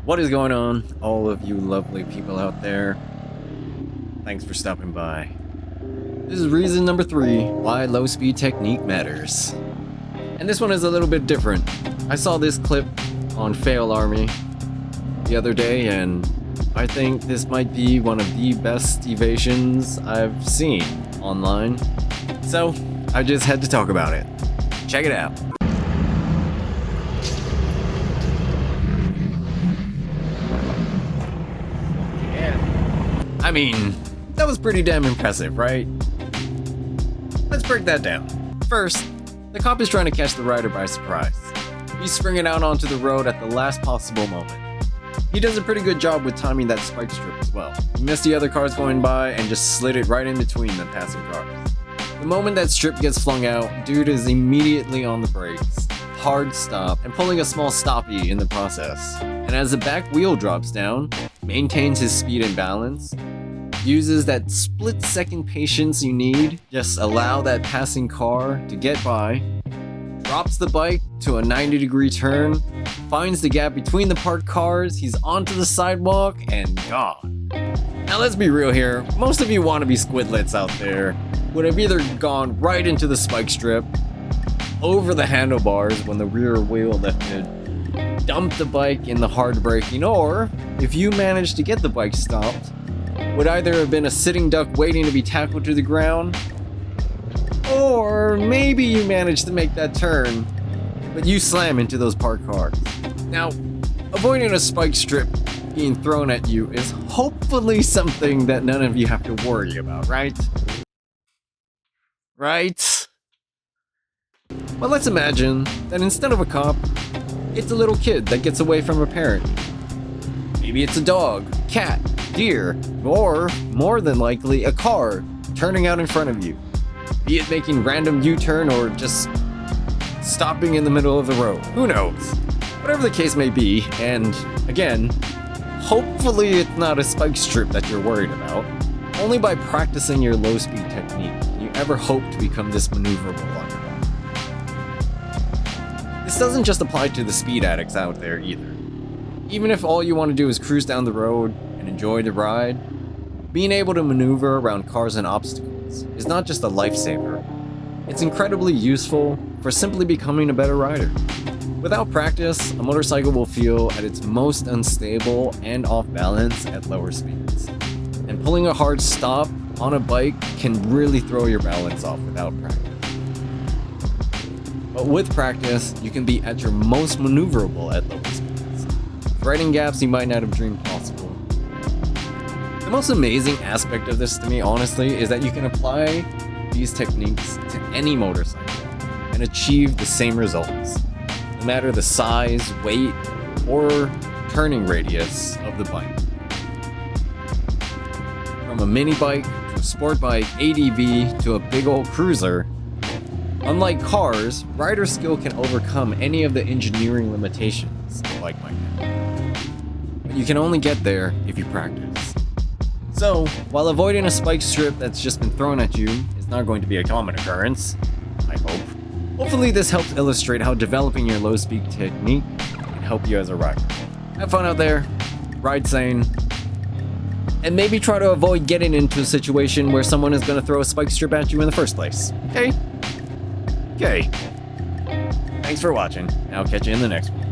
What is going on, all of you lovely people out there? Thanks for stopping by. This is reason number 3 why low speed technique matters. And this one is a little bit different. I saw this clip on Fail Army the other day, and I think this might be one of the best evasions I've seen online. So I just had to talk about it. Check it out. I mean, that was pretty damn impressive, right? Let's break that down. First, the cop is trying to catch the rider by surprise. He's springing out onto the road at the last possible moment. He does a pretty good job with timing that spike strip as well. He missed the other cars going by and just slid it right in between the passing cars. The moment that strip gets flung out, dude is immediately on the brakes, hard stop, and pulling a small stoppie in the process. And as the back wheel drops down, maintains his speed and balance, uses that split-second patience you need, just allow that passing car to get by, drops the bike to a 90-degree turn, finds the gap between the parked cars, he's onto the sidewalk, and gone. Now let's be real here, most of you wannabe squidlets out there would have either gone right into the spike strip, over the handlebars when the rear wheel lifted, dumped the bike in the hard braking, or, if you managed to get the bike stopped, would either have been a sitting duck waiting to be tackled to the ground, or maybe you managed to make that turn, but you slam into those parked cars. Now, avoiding a spike strip being thrown at you is hopefully something that none of you have to worry about, right? Right? But let's imagine that instead of a cop, it's a little kid that gets away from a parent. Maybe it's a dog, cat, deer, or, more than likely, a car turning out in front of you. Be it making random U-turn or just stopping in the middle of the road. Who knows? Whatever the case may be, and again, hopefully it's not a spike strip that you're worried about. Only by practicing your low-speed technique can you ever hope to become this maneuverable on your own. This doesn't just apply to the speed addicts out there either. Even if all you want to do is cruise down the road and enjoy the ride, being able to maneuver around cars and obstacles is not just a lifesaver, it's incredibly useful for simply becoming a better rider. Without practice, a motorcycle will feel at its most unstable and off balance at lower speeds. And pulling a hard stop on a bike can really throw your balance off without practice. But with practice, you can be at your most maneuverable at lower speeds, threading gaps you might not have dreamed possible. The most amazing aspect of this to me, honestly, is that you can apply these techniques to any motorcycle and achieve the same results, no matter the size, weight, or turning radius of the bike. From a mini bike, to a sport bike, ADV, to a big old cruiser, unlike cars, rider skill can overcome any of the engineering limitations a bike might have. But you can only get there if you practice. So, while avoiding a spike strip that's just been thrown at you is not going to be a common occurrence, I hope, hopefully this helps illustrate how developing your low-speed technique can help you as a rider. Have fun out there, ride sane, and maybe try to avoid getting into a situation where someone is going to throw a spike strip at you in the first place. Okay? Okay. Thanks for watching, and I'll catch you in the next one.